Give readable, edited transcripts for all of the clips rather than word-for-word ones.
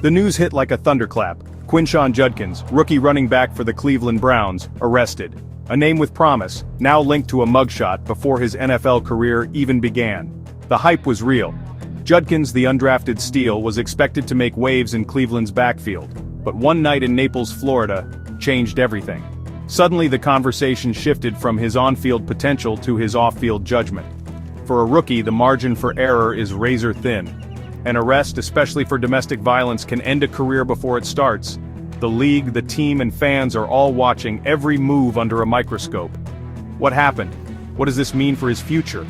The news hit like a thunderclap. Quinshon Judkins, rookie running back for the Cleveland Browns, arrested. A name with promise, now linked to a mugshot before his NFL career even began. The hype was real. Judkins, the undrafted steal, was expected to make waves in Cleveland's backfield. But one night in Naples, Florida, changed everything. Suddenly the conversation shifted from his on-field potential to his off-field judgment. For a rookie, the margin for error is razor thin. An arrest, especially for domestic violence, can end a career before it starts. The league, the team, and fans are all watching every move under a microscope. What happened? What does this mean for his future?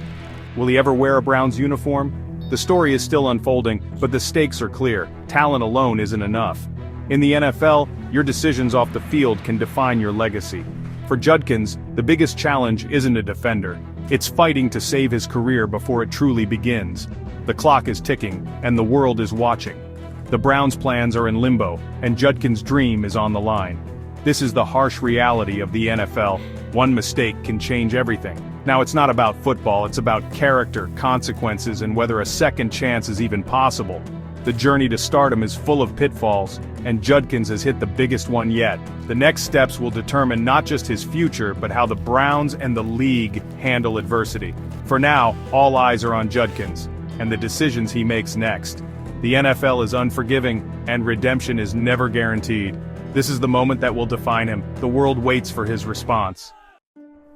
Will he ever wear a Browns uniform? The story is still unfolding, but the stakes are clear. Talent alone isn't enough. In the NFL, your decisions off the field can define your legacy. For Judkins, the biggest challenge isn't a defender. It's fighting to save his career before it truly begins. The clock is ticking, and the world is watching. The Browns' plans are in limbo, and Judkins' dream is on the line. This is the harsh reality of the NFL. One mistake can change everything. Now it's not about football, it's about character, consequences, and whether a second chance is even possible. The journey to stardom is full of pitfalls, and Judkins has hit the biggest one yet. The next steps will determine not just his future, but how the Browns and the league handle adversity. For now, all eyes are on Judkins, and the decisions he makes next. The NFL is unforgiving, and redemption is never guaranteed. This is the moment that will define him. The world waits for his response.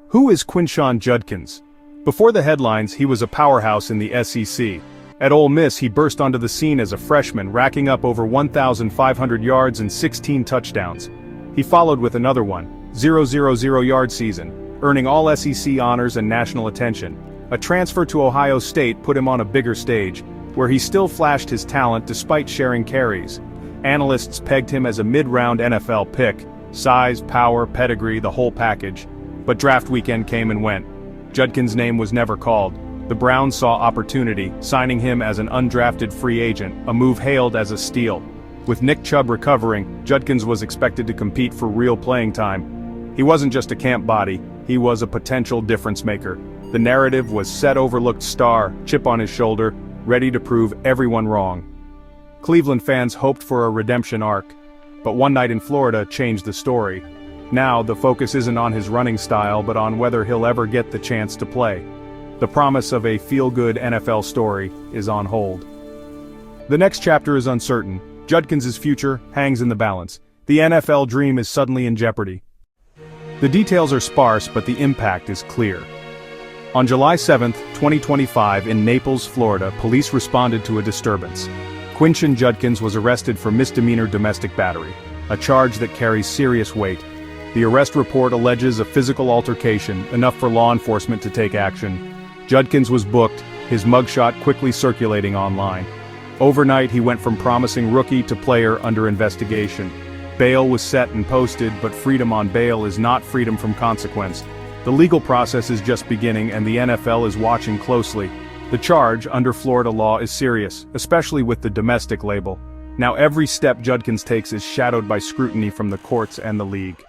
Who is Quinshon Judkins? Before the headlines, he was a powerhouse in the SEC. At Ole Miss, he burst onto the scene as a freshman, racking up over 1,500 yards and 16 touchdowns. He followed with another 1,000-yard season, earning all SEC honors and national attention. A transfer to Ohio State put him on a bigger stage, where he still flashed his talent despite sharing carries. Analysts pegged him as a mid-round NFL pick, size, power, pedigree, the whole package. But draft weekend came and went. Judkins' name was never called. The Browns saw opportunity, signing him as an undrafted free agent, a move hailed as a steal. With Nick Chubb recovering, Judkins was expected to compete for real playing time. He wasn't just a camp body, he was a potential difference maker. The narrative was set overlooked star, chip on his shoulder, ready to prove everyone wrong. Cleveland fans hoped for a redemption arc, but one night in Florida changed the story. Now the focus isn't on his running style but on whether he'll ever get the chance to play. The promise of a feel-good NFL story is on hold. The next chapter is uncertain. Judkins' future hangs in the balance. The NFL dream is suddenly in jeopardy. The details are sparse, but the impact is clear. On July 7, 2025, in Naples, Florida, police responded to a disturbance. Quinshon Judkins was arrested for misdemeanor domestic battery, a charge that carries serious weight. The arrest report alleges a physical altercation, enough for law enforcement to take action. Judkins was booked, his mugshot quickly circulating online. Overnight, he went from promising rookie to player under investigation. Bail was set and posted, but freedom on bail is not freedom from consequence. The legal process is just beginning, and the NFL is watching closely. The charge, under Florida law, is serious, especially with the domestic label. Now every step Judkins takes is shadowed by scrutiny from the courts and the league.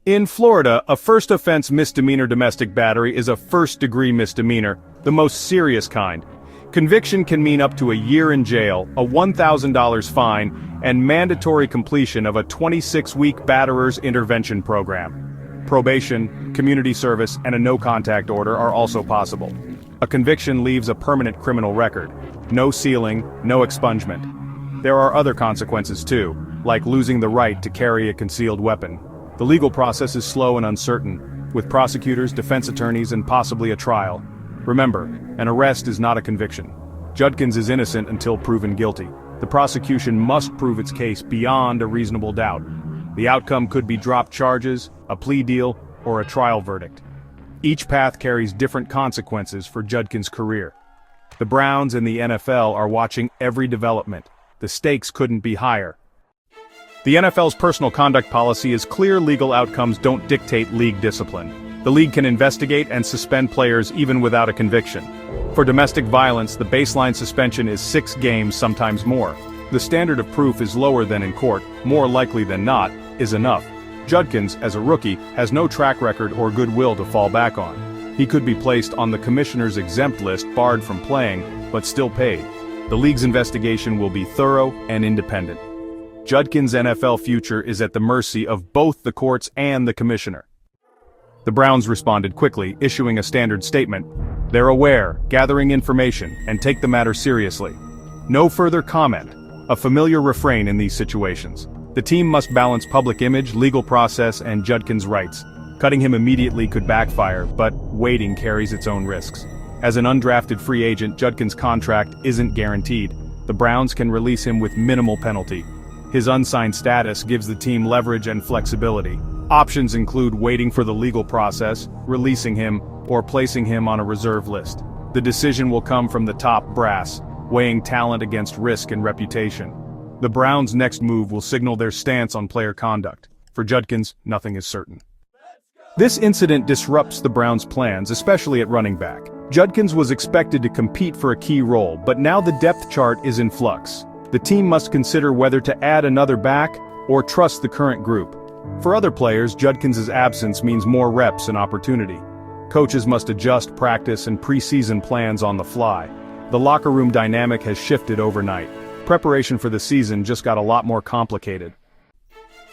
In Florida, a first offense misdemeanor domestic battery is a first-degree misdemeanor, the most serious kind. Conviction can mean up to a year in jail, a $1,000 fine, and mandatory completion of a 26-week batterer's intervention program. Probation, community service, and a no-contact order are also possible. A conviction leaves a permanent criminal record. No sealing, no expungement. There are other consequences too, like losing the right to carry a concealed weapon. The legal process is slow and uncertain, with prosecutors, defense attorneys, and possibly a trial. Remember, an arrest is not a conviction. Judkins is innocent until proven guilty. The prosecution must prove its case beyond a reasonable doubt. The outcome could be dropped charges, a plea deal, or a trial verdict. Each path carries different consequences for Judkins' career. The Browns and the NFL are watching every development. The stakes couldn't be higher. The NFL's personal conduct policy is clear. Legal outcomes don't dictate league discipline. The league can investigate and suspend players even without a conviction. For domestic violence, the baseline suspension is 6 games, sometimes more. The standard of proof is lower than in court. More likely than not, is enough. Judkins, as a rookie, has no track record or goodwill to fall back on. He could be placed on the commissioner's exempt list, barred from playing, but still paid. The league's investigation will be thorough and independent. Judkins' NFL future is at the mercy of both the courts and the commissioner. The Browns responded quickly, issuing a standard statement. They're aware, gathering information, and take the matter seriously. No further comment, a familiar refrain in these situations. The team must balance public image, legal process, and Judkins' rights. Cutting him immediately could backfire, but waiting carries its own risks. As an undrafted free agent, Judkins' contract isn't guaranteed. The Browns can release him with minimal penalty. His unsigned status gives the team leverage and flexibility. Options include waiting for the legal process, releasing him, or placing him on a reserve list. The decision will come from the top brass, weighing talent against risk and reputation. The Browns' next move will signal their stance on player conduct. For Judkins, nothing is certain. This incident disrupts the Browns' plans, especially at running back. Judkins was expected to compete for a key role, but now the depth chart is in flux. The team must consider whether to add another back or trust the current group. For other players, Judkins' absence means more reps and opportunity. Coaches must adjust practice and preseason plans on the fly. The locker room dynamic has shifted overnight. Preparation for the season just got a lot more complicated.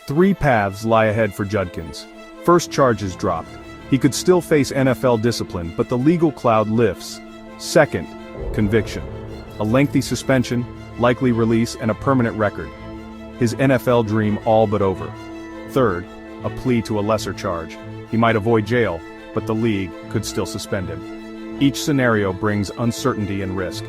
3 paths lie ahead for Judkins. First, charges dropped. He could still face NFL discipline, but the legal cloud lifts. Second, conviction. A lengthy suspension, likely release, and a permanent record. His NFL dream all but over. Third, a plea to a lesser charge. He might avoid jail, but the league could still suspend him. Each scenario brings uncertainty and risk.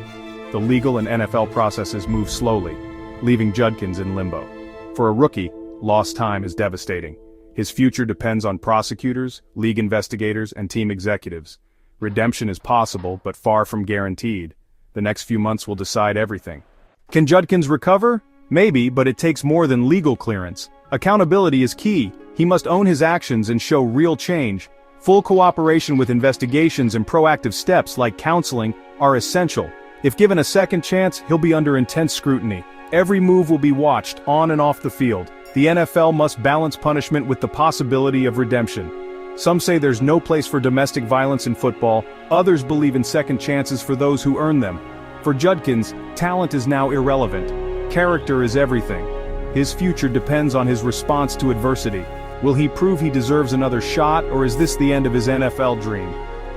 The legal and NFL processes move slowly, leaving Judkins in limbo. For a rookie, lost time is devastating. His future depends on prosecutors, league investigators, and team executives. Redemption is possible, but far from guaranteed. The next few months will decide everything. Can Judkins recover? Maybe, but it takes more than legal clearance. Accountability is key. He must own his actions and show real change. Full cooperation with investigations and proactive steps like counseling are essential. If given a second chance, he'll be under intense scrutiny. Every move will be watched, on and off the field. The NFL must balance punishment with the possibility of redemption. Some say there's no place for domestic violence in football, others believe in second chances for those who earn them. For Judkins, talent is now irrelevant. Character is everything. His future depends on his response to adversity. Will he prove he deserves another shot, or is this the end of his NFL dream?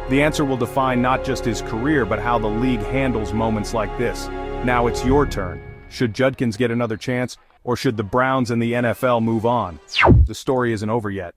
The answer will define not just his career, but how the league handles moments like this. Now it's your turn. Should Judkins get another chance, or should the Browns and the NFL move on? The story isn't over yet.